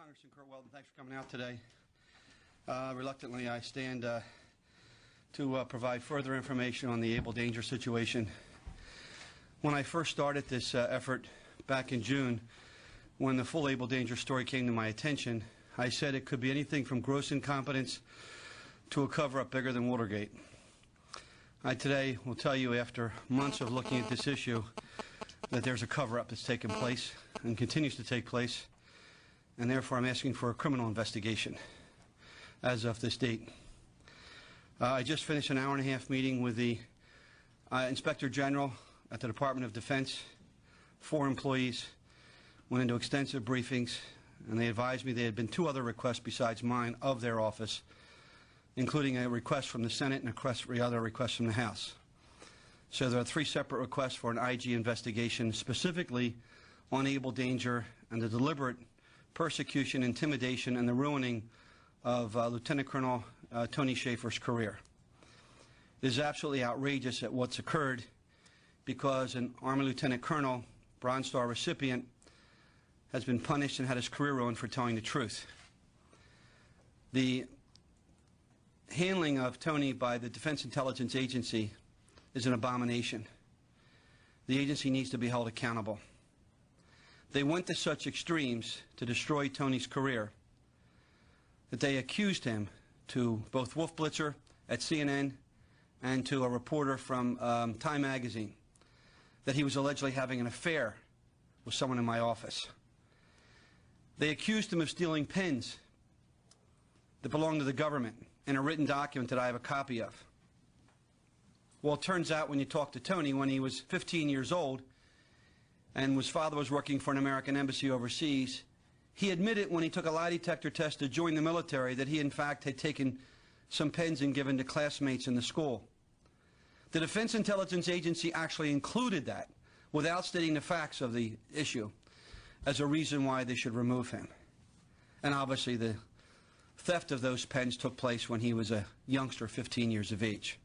Congressman Curt Weldon, thanks for coming out today. Reluctantly, I stand to provide further information on the Able Danger situation. When I first started this effort back in June, when the full Able Danger story came to my attention, I said it could be anything from gross incompetence to a cover-up bigger than Watergate. I today will tell you, after months of looking at this issue, that there's a cover-up that's taken place and continues to take place, and therefore I'm asking for a criminal investigation as of this date. I just finished an hour-and-a-half meeting with the Inspector General at the Department of Defense. 4 employees went into extensive briefings, and they advised me there had been 2 other requests besides mine of their office, including a request from the Senate and other requests from the House. So there are 3 separate requests for an IG investigation specifically on Able Danger and the deliberate persecution, intimidation, and the ruining of Lt.Col. Tony Shaffer's career. It is absolutely outrageous at what's occurred, because an Army Lieutenant Colonel, Bronze Star recipient, has been punished and had his career ruined for telling the truth. The handling of Tony by the Defense Intelligence Agency is an abomination. The agency needs to be held accountable. They went to such extremes to destroy Tony's career that they accused him to both Wolf Blitzer at CNN and to a reporter from Time magazine that he was allegedly having an affair with someone in my office. They accused him of stealing pens that belonged to the government in a written document that I have a copy of. Well, it turns out when you talk to Tony, when he was 15 years old and his father was working for an American embassy overseas, he admitted when he took a lie detector test to join the military that he in fact had taken some pens and given to classmates in the school. The Defense Intelligence Agency actually included that, without stating the facts of the issue, as a reason why they should remove him. And obviously the theft of those pens took place when he was a youngster, 15 years of age.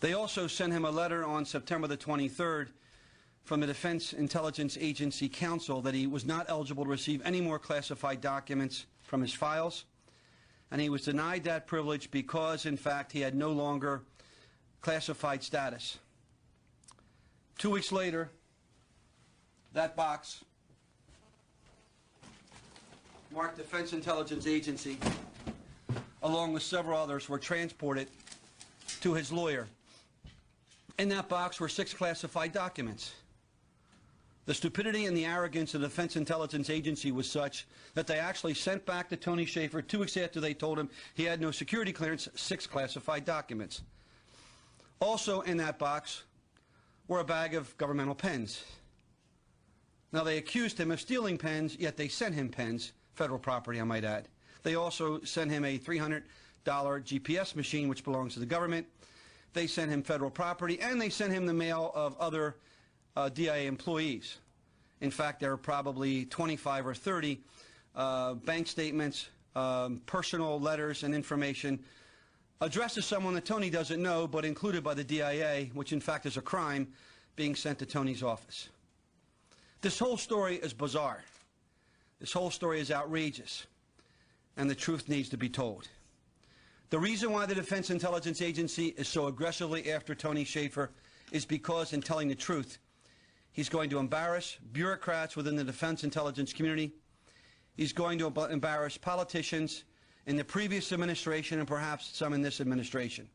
They also sent him a letter on September the 23rd from the Defense Intelligence Agency Counsel that he was not eligible to receive any more classified documents from his files, and he was denied that privilege because, in fact, he had no longer classified status. 2 weeks later, that box marked Defense Intelligence Agency, along with several others, were transported to his lawyer. In that box were 6 classified documents. The stupidity and the arrogance of the Defense Intelligence Agency was such that they actually sent back to Tony Shaffer 2 weeks after they told him he had no security clearance 6 classified documents. Also in that box were a bag of governmental pens. Now, they accused him of stealing pens, yet they sent him pens, federal property I might add. They also sent him a $300 GPS machine which belongs to the government. They sent him federal property, and they sent him the mail of other DIA employees. In fact, there are probably 25 or 30 bank statements, personal letters and information addressed to someone that Tony doesn't know, but included by the DIA, which in fact is a crime, being sent to Tony's office. This whole story is bizarre. This whole story is outrageous, and the truth needs to be told. The reason why the Defense Intelligence Agency is so aggressively after Tony Shaffer is because, in telling the truth, he's going to embarrass bureaucrats within the defense intelligence community. He's going to embarrass politicians in the previous administration and perhaps some in this administration.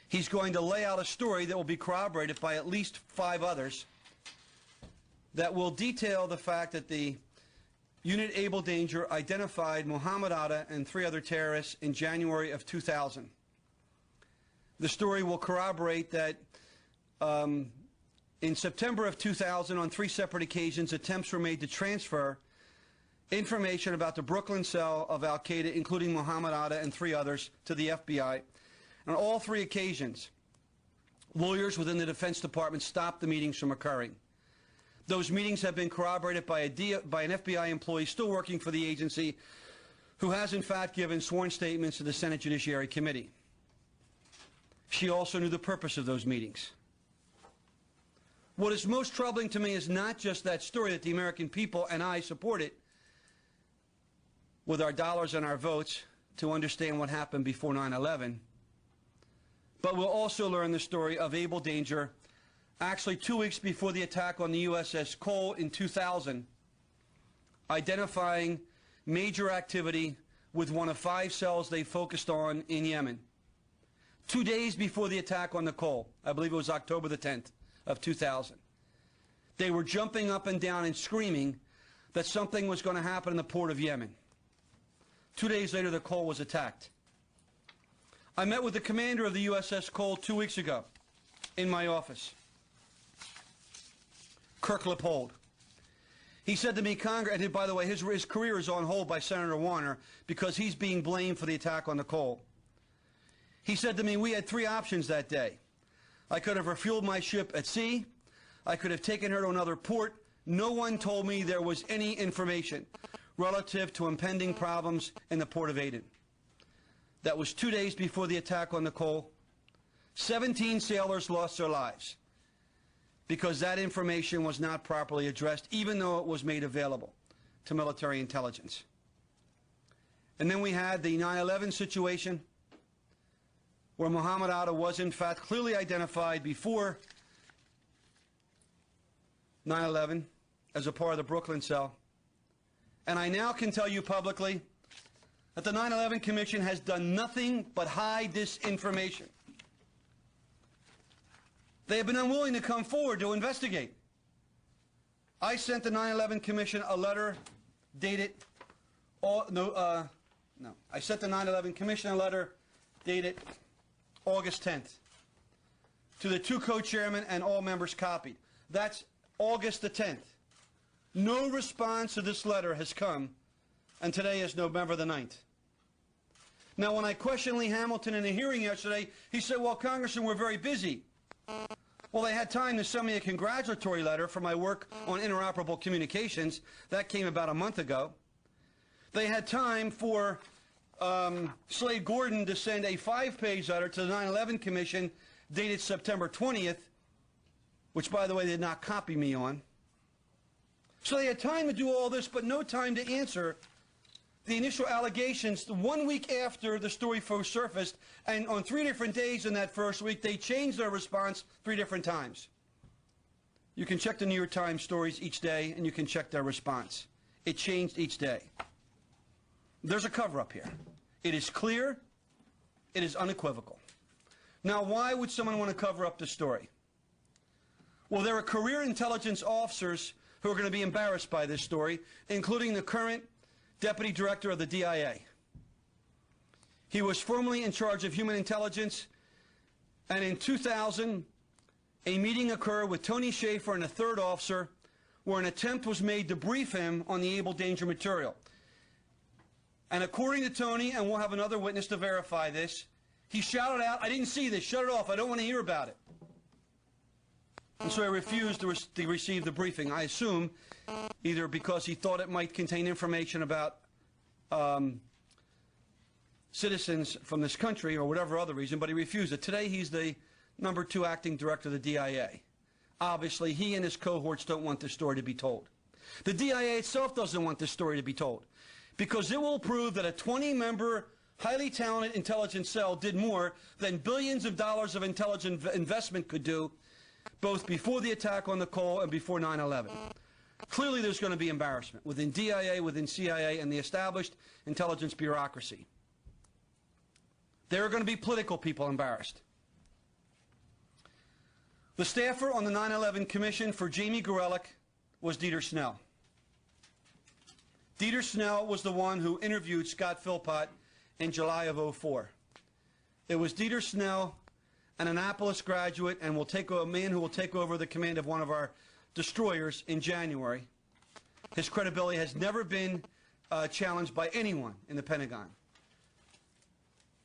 He's going to lay out a story that will be corroborated by at least 5 others that will detail the fact that the Unit Able Danger identified Mohammed Atta and 3 other terrorists in January of 2000. The story will corroborate that in September of 2000, on 3 separate occasions, attempts were made to transfer information about the Brooklyn cell of Al-Qaeda, including Mohammed Atta and 3 others, to the FBI. On all 3 occasions, lawyers within the Defense Department stopped the meetings from occurring. Those meetings have been corroborated by an FBI employee still working for the agency, who has in fact given sworn statements to the Senate Judiciary Committee. She also knew the purpose of those meetings. What is most troubling to me is not just that story that the American people and I support it, with our dollars and our votes to understand what happened before 9/11. But we'll also learn the story of able danger actually 2 weeks before the attack on the USS Cole in 2000, identifying major activity with one of 5 cells they focused on in Yemen. 2 days before the attack on the Cole, I believe it was October the 10th of 2000, they were jumping up and down and screaming that something was going to happen in the port of Yemen. 2 days later, the Cole was attacked. I met with the commander of the USS Cole 2 weeks ago in my office, Kirk Leopold. He said to me, Congress, and by the way, his career is on hold by Senator Warner because he's being blamed for the attack on the Cole. He said to me, we had 3 options that day. I could have refueled my ship at sea. I could have taken her to another port. No one told me there was any information relative to impending problems in the port of Aden. That was 2 days before the attack on the Cole. 17 sailors lost their lives because that information was not properly addressed, even though it was made available to military intelligence. And then we had the 9/11 situation, where Mohammed Atta was in fact clearly identified before 9/11 as a part of the Brooklyn cell. And I now can tell you publicly that the 9/11 Commission has done nothing but hide this information. They have been unwilling to come forward to investigate. I sent the 9/11 Commission a letter dated, I sent the 9/11 Commission a letter dated August 10th to the 2 co-chairmen and all members copied. That's August the 10th. No response to this letter has come, and today is November the 9th. Now, when I questioned Lee Hamilton in a hearing yesterday, he said, well, Congressman, we're very busy. Well, they had time to send me a congratulatory letter for my work on interoperable communications. That came about a month ago. They had time for Slade Gordon to send a 5-page letter to the 9/11 Commission dated September 20th, which, by the way, they did not copy me on. So they had time to do all this, but no time to answer the initial allegations 1 week after the story first surfaced, and on 3 different days in that first week, they changed their response 3 different times. You can check the New York Times stories each day, and you can check their response. It changed each day. There's a cover-up here. It is clear. It is unequivocal. Now, why would someone want to cover up this story? Well, there are career intelligence officers who are going to be embarrassed by this story, including the current Deputy Director of the DIA. He was formerly in charge of human intelligence, and in 2000, a meeting occurred with Tony Shaffer and a 3rd officer where an attempt was made to brief him on the able danger material. And according to Tony, and we'll have another witness to verify this, he shouted out, I didn't see this, shut it off, I don't want to hear about it. And so he refused to receive the briefing, I assume, either because he thought it might contain information about citizens from this country or whatever other reason, but he refused it. Today he's the number 2 acting director of the DIA. Obviously, he and his cohorts don't want this story to be told. The DIA itself doesn't want this story to be told, because it will prove that a 20-member, highly talented intelligence cell did more than billions of dollars of intelligence investment could do, both before the attack on the Cole and before 9/11. Clearly there's going to be embarrassment within DIA, within CIA, and the established intelligence bureaucracy. There are going to be political people embarrassed. The staffer on the 9/11 Commission for Jamie Gorelick was Dieter Snell. Dieter Snell was the one who interviewed Scott Philpott in July of '04. It was Dieter Snell, an Annapolis graduate, and a man who will take over the command of one of our destroyers in January. His credibility has never been challenged by anyone in the Pentagon.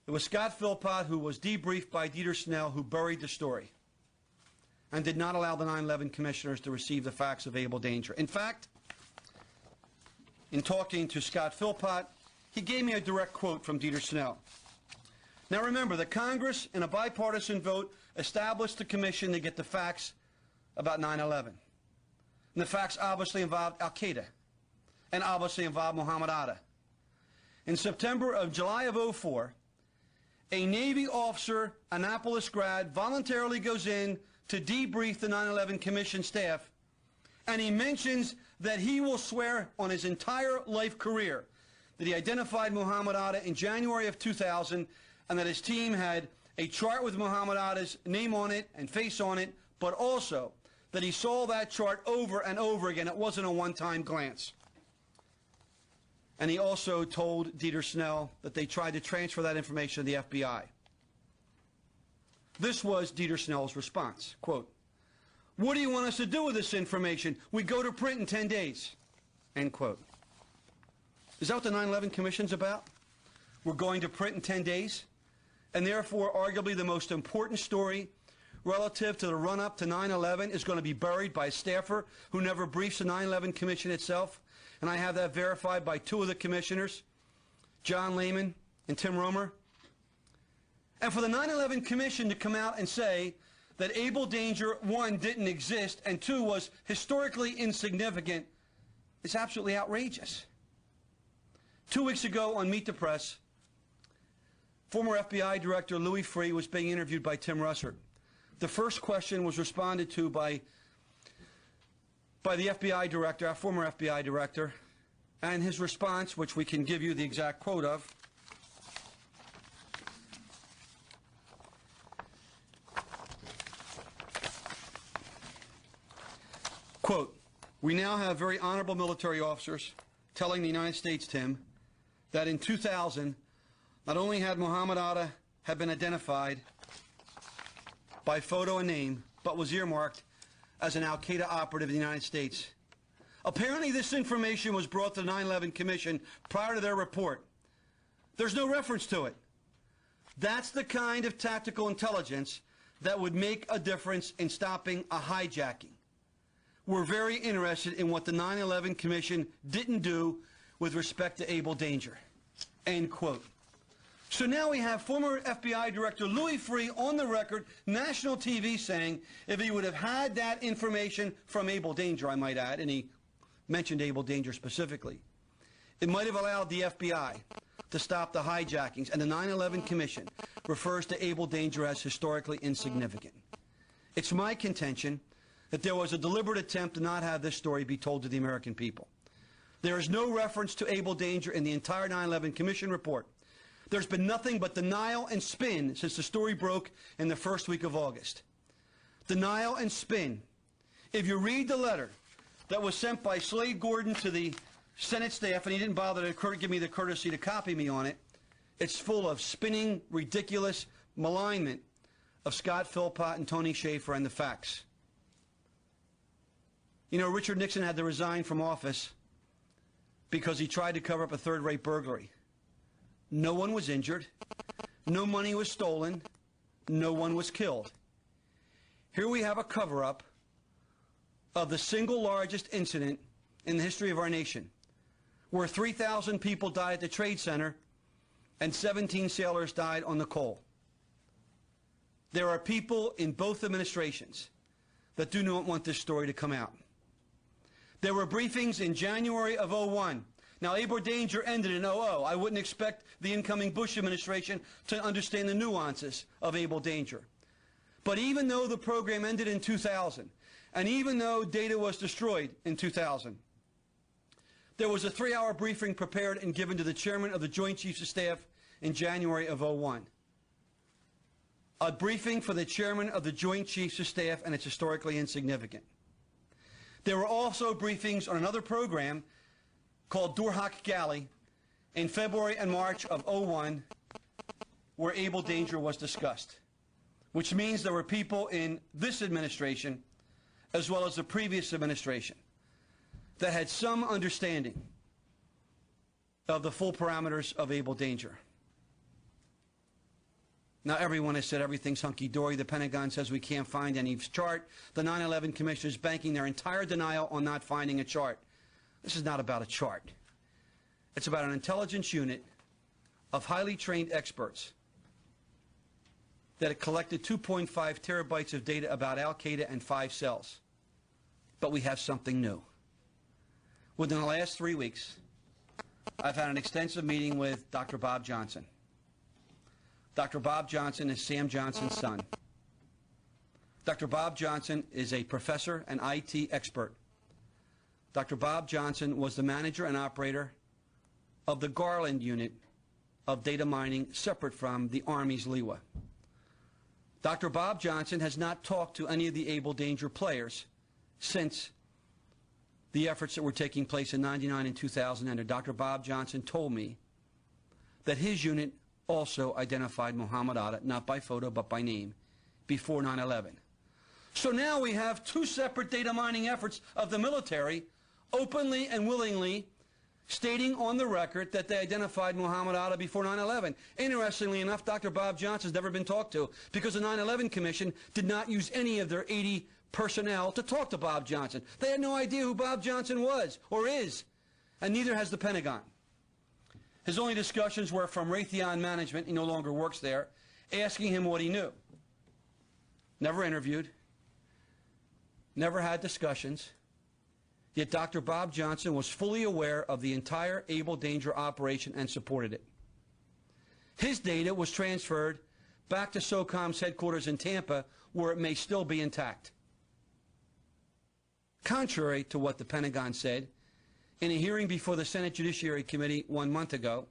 It was Scott Philpott who was debriefed by Dieter Snell, who buried the story and did not allow the 9/11 commissioners to receive the facts of able danger. In fact, in talking to Scott Philpott, he gave me a direct quote from Dieter Snell. Now remember, the Congress, in a bipartisan vote, established the commission to get the facts about 9/11. And the facts obviously involved Al-Qaeda and obviously involved Mohammed Atta. in July of 04, a Navy officer, Annapolis grad, voluntarily goes in to debrief the 9/11 Commission staff, and he mentions that he will swear on his entire life career that he identified Mohammed Atta in January of 2000, and that his team had a chart with Mohammed Atta's name on it and face on it, but also that he saw that chart over and over again. It wasn't a one-time glance. And he also told Dieter Snell that they tried to transfer that information to the FBI. This was Dieter Snell's response, quote, "What do you want us to do with this information? We go to print in 10 days, end quote. Is that what the 9/11 Commission's about? We're going to print in 10 days, and therefore arguably the most important story relative to the run-up to 9/11 is going to be buried by a staffer who never briefs the 9/11 Commission itself, and I have that verified by 2 of the commissioners, John Lehman and Tim Romer. And for the 9/11 Commission to come out and say that Able Danger, 1, didn't exist, and 2, was historically insignificant is absolutely outrageous. 2 weeks ago on Meet the Press, former FBI Director Louis Freeh was being interviewed by Tim Russert. The first question was responded to by the FBI Director, our former FBI Director, and his response, which we can give you the exact quote of, quote, "We now have very honorable military officers telling the United States, Tim, that in 2000, not only had Mohammed Atta have been identified by photo and name, but was earmarked as an Al-Qaeda operative in the United States. Apparently this information was brought to the 9/11 Commission prior to their report. There's no reference to it. That's the kind of tactical intelligence that would make a difference in stopping a hijacking. We're very interested in what the 9/11 Commission didn't do with respect to Able Danger," end quote. So now we have former FBI Director Louis Freeh on the record, national TV, saying if he would have had that information from Able Danger, I might add, and he mentioned Able Danger specifically, it might have allowed the FBI to stop the hijackings, and the 9/11 Commission refers to Able Danger as historically insignificant. It's my contention that there was a deliberate attempt to not have this story be told to the American people. There is no reference to Able Danger in the entire 9/11 Commission report. There's been nothing but denial and spin since the story broke in the first week of August. Denial and spin. If you read the letter that was sent by Slade Gordon to the Senate staff, and he didn't bother to give me the courtesy to copy me on it, it's full of spinning, ridiculous malignment of Scott Philpott and Tony Shaffer and the facts. You know, Richard Nixon had to resign from office because he tried to cover up a third-rate burglary. No one was injured. No money was stolen. No one was killed. Here we have a cover-up of the single largest incident in the history of our nation, where 3,000 people died at the Trade Center and 17 sailors died on the Cole. There are people in both administrations that do not want this story to come out. There were briefings in January of 01. Now, Able Danger ended in 00. I wouldn't expect the incoming Bush administration to understand the nuances of Able Danger. But even though the program ended in 2000, and even though data was destroyed in 2000, there was a 3-hour briefing prepared and given to the chairman of the Joint Chiefs of Staff in January of 01. A briefing for the chairman of the Joint Chiefs of Staff, and it's historically insignificant. There were also briefings on another program called Durhak Galley in February and March of 01, where Able Danger was discussed, which means there were people in this administration, as well as the previous administration, that had some understanding of the full parameters of Able Danger. Now, everyone has said everything's hunky-dory. The Pentagon says we can't find any chart. The 9/11 Commission is banking their entire denial on not finding a chart. This is not about a chart. It's about an intelligence unit of highly trained experts that had collected 2.5 terabytes of data about Al-Qaeda and 5 cells. But we have something new. Within the last 3 weeks, I've had an extensive meeting with Dr. Bob Johnson. Dr. Bob Johnson is Sam Johnson's son. Dr. Bob Johnson is a professor and IT expert. Dr. Bob Johnson was the manager and operator of the Garland unit of data mining separate from the Army's LEWA. Dr. Bob Johnson has not talked to any of the Able Danger players since the efforts that were taking place in '99 and 2000. And Dr. Bob Johnson told me that his unit also identified Mohammed Atta, not by photo but by name, before 9/11. So now we have two separate data mining efforts of the military openly and willingly stating on the record that they identified Mohammed Atta before 9/11. Interestingly enough, Dr. Bob Johnson's never been talked to because the 9/11 Commission did not use any of their 80 personnel to talk to Bob Johnson. They had no idea who Bob Johnson was or is, and neither has the Pentagon. His only discussions were from Raytheon management, he no longer works there, asking him what he knew. Never interviewed, never had discussions. Yet Dr. Bob Johnson was fully aware of the entire Able Danger operation and supported it. His data was transferred back to SOCOM's headquarters in Tampa, where it may still be intact. Contrary to what the Pentagon said, in a hearing before the Senate Judiciary Committee 1 month ago,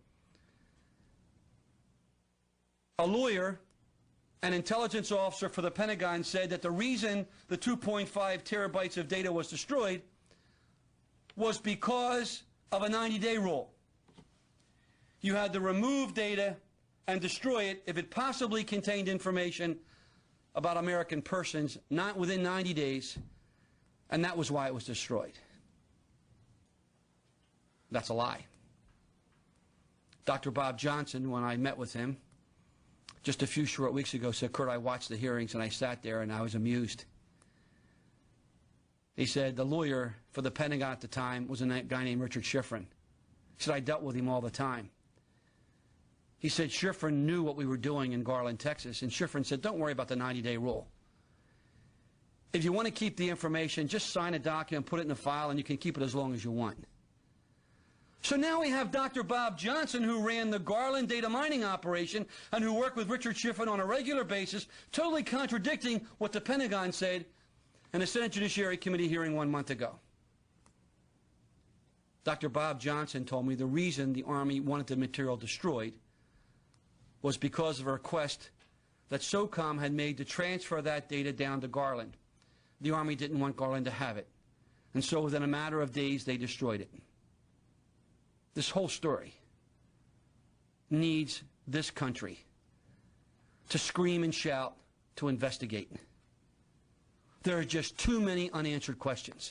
a lawyer, an intelligence officer for the Pentagon, said that the reason the 2.5 terabytes of data was destroyed was because of a 90-day rule. You had to remove data and destroy it if it possibly contained information about American persons not within 90 days, and that was why it was destroyed. That's a lie. Dr. Bob Johnson, when I met with him just a few short weeks ago, said, "Curt, I watched the hearings and I sat there and I was amused." He said the lawyer for the Pentagon at the time was a guy named Richard Schifrin. He said, "I dealt with him all the time." He said Schifrin knew what we were doing in Garland, Texas, and Schifrin said, "Don't worry about the 90-day rule. If you want to keep the information, just sign a document, put it in a file, and you can keep it as long as you want." So now we have Dr. Bob Johnson, who ran the Garland data mining operation and who worked with Richard Schifrin on a regular basis, totally contradicting what the Pentagon said in a Senate Judiciary Committee hearing 1 month ago. Dr. Bob Johnson told me the reason the Army wanted the material destroyed was because of a request that SOCOM had made to transfer that data down to Garland. The Army didn't want Garland to have it, and so within a matter of days they destroyed it. This whole story needs this country to scream and shout to investigate. There are just too many unanswered questions.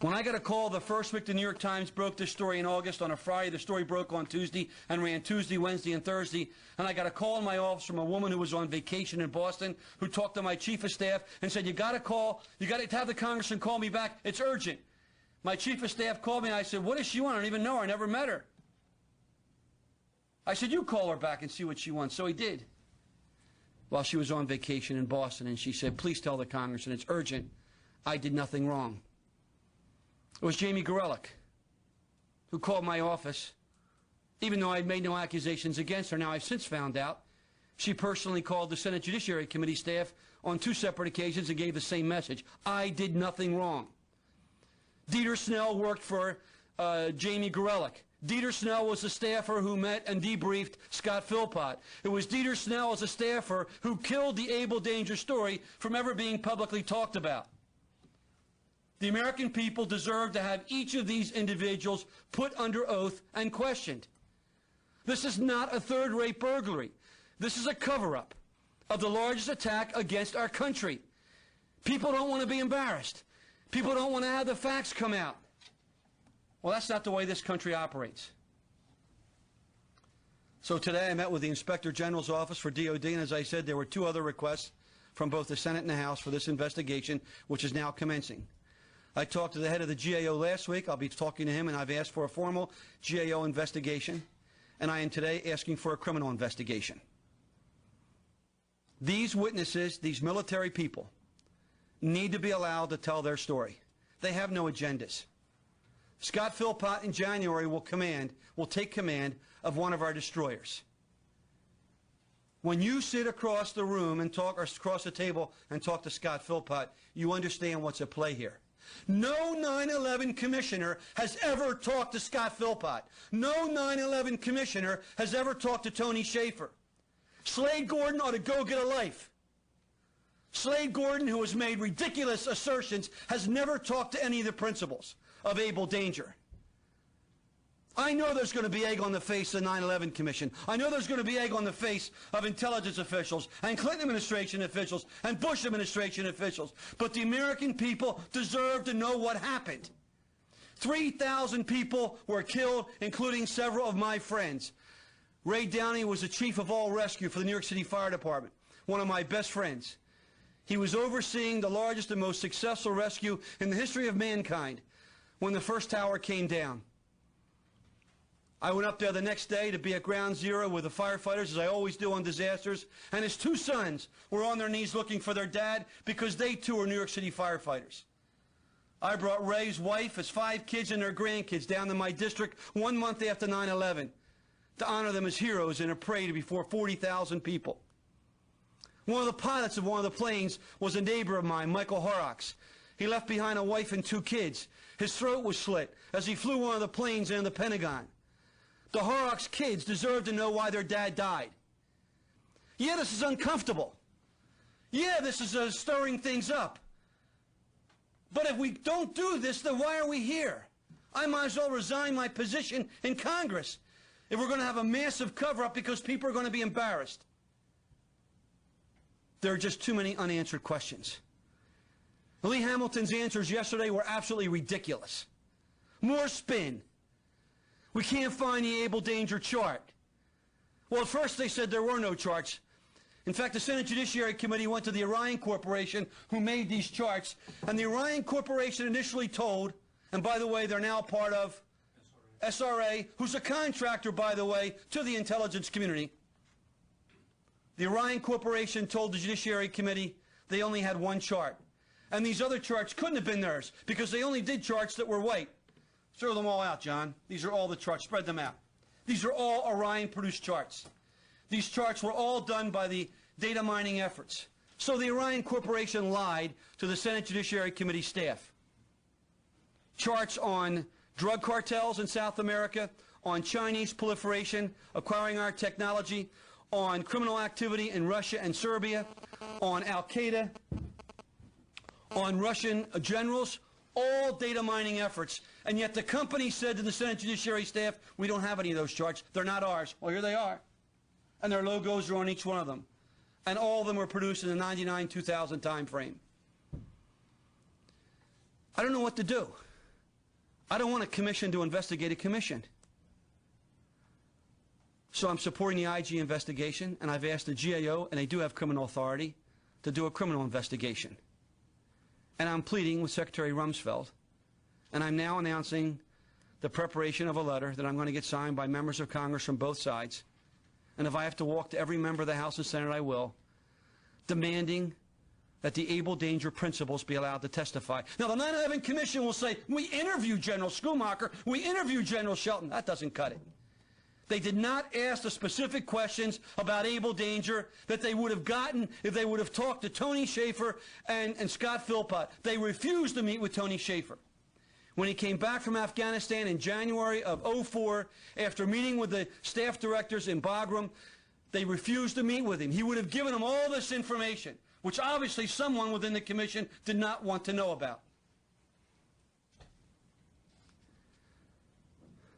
When I got a call the first week the New York Times broke this story in August on a Friday, the story broke on Tuesday and ran Tuesday, Wednesday, and Thursday, and I got a call in my office from a woman who was on vacation in Boston who talked to my chief of staff and said, "You got to call, you got to have the congressman call me back, it's urgent." My chief of staff called me and I said, "What does she want? I don't even know her, I never met her." I said, "You call her back and see what she wants." So he did, while she was on vacation in Boston, and she said, "Please tell the congressman it's urgent. I did nothing wrong." It was Jamie Gorelick who called my office, even though I had made no accusations against her. Now, I've since found out she personally called the Senate Judiciary Committee staff on 2 separate occasions and gave the same message. I did nothing wrong. Dieter Snell worked for Jamie Gorelick. Dieter Snell was the staffer who met and debriefed Scott Philpott. It was Dieter Snell as a staffer who killed the Able Danger story from ever being publicly talked about. The American people deserve to have each of these individuals put under oath and questioned. This is not a third-rate burglary. This is a cover-up of the largest attack against our country. People don't want to be embarrassed. People don't want to have the facts come out. Well, that's not the way this country operates. So today I met with the Inspector General's office for DOD, and as I said, there were 2 other requests from both the Senate and the House for this investigation, which is now commencing. I talked to the head of the GAO last week. I'll be talking to him, and I've asked for a formal GAO investigation, and I am today asking for a criminal investigation. These witnesses, these military people, need to be allowed to tell their story. They have no agendas. Scott Philpott in January will take command of one of our destroyers. When you sit across the room and talk, or across the table and talk to Scott Philpott, you understand what's at play here. No 9/11 commissioner has ever talked to Scott Philpott. No 9/11 commissioner has ever talked to Tony Shaffer. Slade Gordon ought to go get a life. Slade Gordon, who has made ridiculous assertions, has never talked to any of the principals of Able Danger. I know there's going to be egg on the face of the 9/11 Commission. I know there's going to be egg on the face of intelligence officials and Clinton administration officials and Bush administration officials. But the American people deserve to know what happened. 3,000 people were killed, including several of my friends. Ray Downey was the chief of all rescue for the New York City Fire Department, one of my best friends. He was overseeing the largest and most successful rescue in the history of mankind when the first tower came down. I went up there the next day to be at ground zero with the firefighters, as I always do on disasters, and his two sons were on their knees looking for their dad because they too are New York City firefighters. I brought Ray's wife, his 5 kids, and their grandkids down to my district 1 month after 9/11 to honor them as heroes in a parade before 40,000 people. One of the pilots of one of the planes was a neighbor of mine, Michael Horrocks. He left behind a wife and 2 kids. His throat was slit as he flew one of the planes in the Pentagon. The Horrocks kids deserve to know why their dad died. Yeah, this is uncomfortable. Yeah, this is stirring things up. But if we don't do this, then why are we here? I might as well resign my position in Congress if we're going to have a massive cover-up because people are going to be embarrassed. There are just too many unanswered questions. Lee Hamilton's answers yesterday were absolutely ridiculous. More spin. We can't find the Able Danger chart. Well, at first they said there were no charts. In fact, the Senate Judiciary Committee went to the Orion Corporation, who made these charts, and the Orion Corporation initially told, and by the way, they're now part of SRA, who's a contractor, by the way, to the intelligence community. The Orion Corporation told the Judiciary Committee they only had 1 chart. And these other charts couldn't have been theirs because they only did charts that were white. Throw them all out, John. These are all the charts. Spread them out. These are all Orion-produced charts. These charts were all done by the data mining efforts. So the Orion Corporation lied to the Senate Judiciary Committee staff. Charts on drug cartels in South America, on Chinese proliferation, acquiring our technology, on criminal activity in Russia and Serbia, on Al-Qaeda, on Russian generals, all data mining efforts. And yet the company said to the Senate Judiciary staff, we don't have any of those charts. They're not ours. Well, here they are. And their logos are on each one of them. And all of them were produced in the 99-2000 time frame. I don't know what to do. I don't want a commission to investigate a commission. So I'm supporting the IG investigation, and I've asked the GAO, and they do have criminal authority, to do a criminal investigation. And I'm pleading with Secretary Rumsfeld, and I'm now announcing the preparation of a letter that I'm going to get signed by members of Congress from both sides. And if I have to walk to every member of the House and Senate, I will, demanding that the Able Danger principals be allowed to testify. Now, the 9/11 Commission will say, we interviewed General Schoomaker, we interviewed General Shelton. That doesn't cut it. They did not ask the specific questions about Able Danger that they would have gotten if they would have talked to Tony Shaffer and Scott Philpott. They refused to meet with Tony Shaffer. When he came back from Afghanistan in January of '04, after meeting with the staff directors in Bagram, they refused to meet with him. He would have given them all this information, which obviously someone within the commission did not want to know about.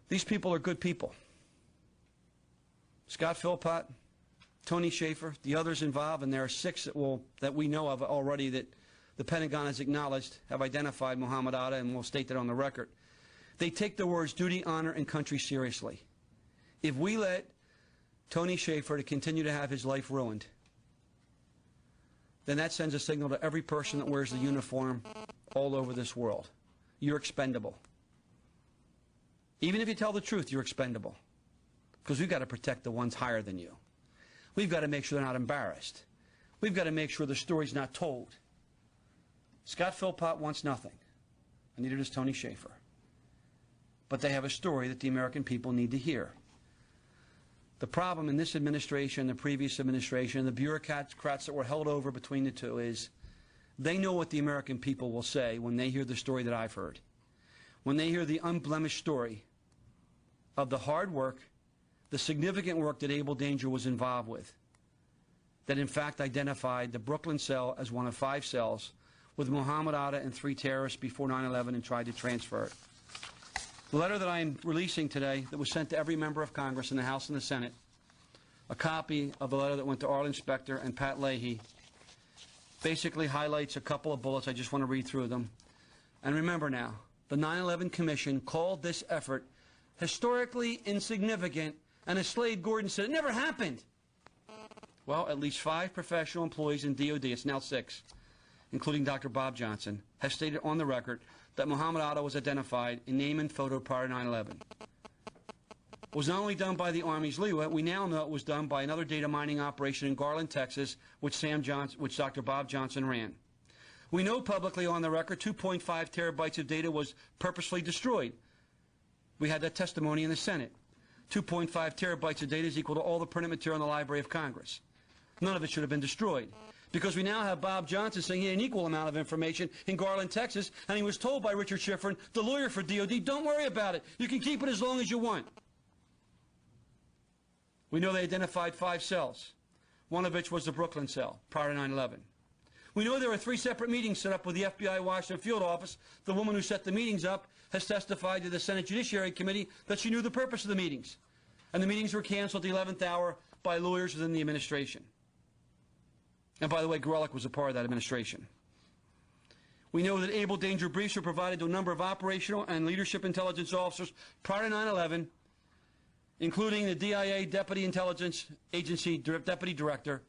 These people are good people. Scott Philpott, Tony Shaffer, the others involved, and there are 6 that we know of already that the Pentagon has acknowledged, have identified Mohammed Atta, and we'll state that on the record. They take the words duty, honor, and country seriously. If we let Tony Shaffer to continue to have his life ruined, then that sends a signal to every person that wears the uniform all over this world. You're expendable. Even if you tell the truth, you're expendable. Because we've got to protect the ones higher than you. We've got to make sure they're not embarrassed. We've got to make sure the story's not told. Scott Philpott wants nothing, and neither does Tony Shaffer. but they have a story that the American people need to hear. The problem in this administration, the previous administration, the bureaucrats that were held over between the two is they know what the American people will say when they hear the story that I've heard. When they hear the unblemished story of the hard work, the significant work that Able Danger was involved with, that in fact identified the Brooklyn cell as one of 5 cells with Mohammed Atta and 3 terrorists before 9/11 and tried to transfer it. The letter that I am releasing today that was sent to every member of Congress in the House and the Senate, a copy of the letter that went to Arlen Specter and Pat Leahy, basically highlights a couple of bullets. I just want to read through them. And remember now, the 9/11 Commission called this effort historically insignificant, and as Slade Gordon said, it never happened. Well, at least 5 professional employees in DOD, it's now 6, including Dr. Bob Johnson, have stated on the record that Mohammed Atta was identified in name and photo prior to 9/11. It was not only done by the Army's LEWA, we now know it was done by another data mining operation in Garland, Texas, which Dr. Bob Johnson ran. We know publicly on the record 2.5 terabytes of data was purposefully destroyed. We had that testimony in the Senate. 2.5 terabytes of data is equal to all the printed material in the Library of Congress. None of it should have been destroyed, because we now have Bob Johnson saying he had an equal amount of information in Garland, Texas, and he was told by Richard Schifrin, the lawyer for DOD, don't worry about it. You can keep it as long as you want. We know they identified 5 cells, one of which was the Brooklyn cell prior to 9/11. We know there were 3 separate meetings set up with the FBI Washington Field Office. The woman who set the meetings up has testified to the Senate Judiciary Committee that she knew the purpose of the meetings. And the meetings were canceled at the 11th hour by lawyers within the administration. And by the way, Gorelick was a part of that administration. We know that Able Danger briefs were provided to a number of operational and leadership intelligence officers prior to 9/11, including the DIA Deputy Intelligence Agency Deputy Director,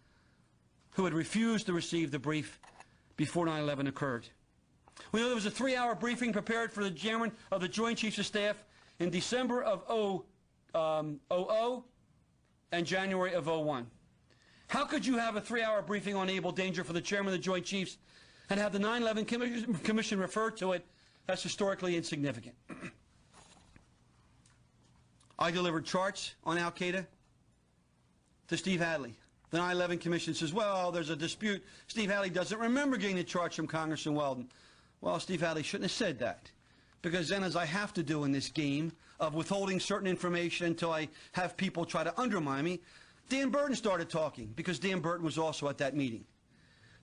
who had refused to receive the brief before 9/11 occurred. We know there was a 3-hour briefing prepared for the chairman of the Joint Chiefs of Staff in December of 00 and January of 01. How could you have a 3-hour briefing on Able Danger for the chairman of the Joint Chiefs and have the 9/11 Commission refer to it as historically insignificant? I delivered charts on Al-Qaeda to Steve Hadley. The 9/11 Commission says, well, there's a dispute. Steve Hadley doesn't remember getting the charts from Congressman Weldon. Well, Steve Hadley shouldn't have said that, because then, as I have to do in this game of withholding certain information until I have people try to undermine me, Dan Burton started talking, because Dan Burton was also at that meeting.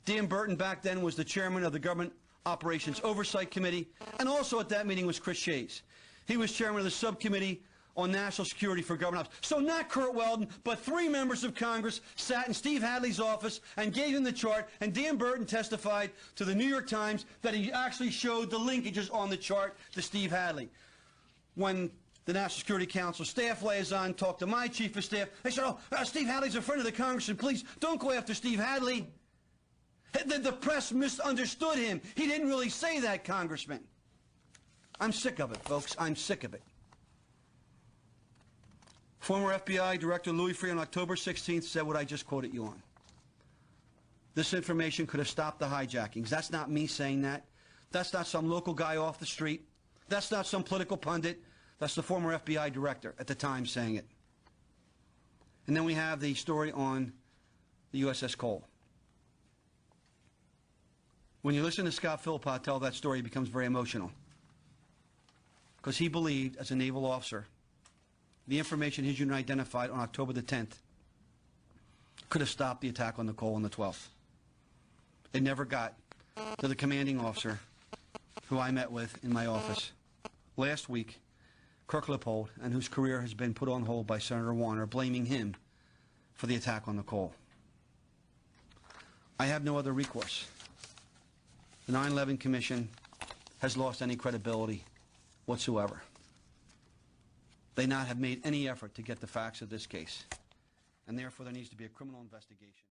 Dan Burton back then was the chairman of the Government Operations Oversight Committee, and also at that meeting was Chris Shays. He was chairman of the Subcommittee on National Security for Government Office. So not Curt Weldon, but 3 members of Congress sat in Steve Hadley's office and gave him the chart, and Dan Burton testified to the New York Times that he actually showed the linkages on the chart to Steve Hadley. When the National Security Council staff liaison talked to my chief of staff, they said, oh, Steve Hadley's a friend of the congressman, please don't go after Steve Hadley. The press misunderstood him. He didn't really say that, Congressman. I'm sick of it, folks. I'm sick of it. Former FBI Director Louis Freeh on October 16th said what I just quoted you on. This information could have stopped the hijackings. That's not me saying that. That's not some local guy off the street. That's not some political pundit. That's the former FBI Director at the time saying it. And then we have the story on the USS Cole. When you listen to Scott Philpott tell that story, it becomes very emotional, because he believed, as a naval officer, the information his unit identified on October the 10th could have stopped the attack on the Cole on the 12th. It never got to the commanding officer who I met with in my office last week, Kirk Lippold, and whose career has been put on hold by Senator Warner, blaming him for the attack on the Cole. I have no other recourse. The 9/11 Commission has lost any credibility whatsoever. They not have made any effort to get the facts of this case, and therefore there needs to be a criminal investigation.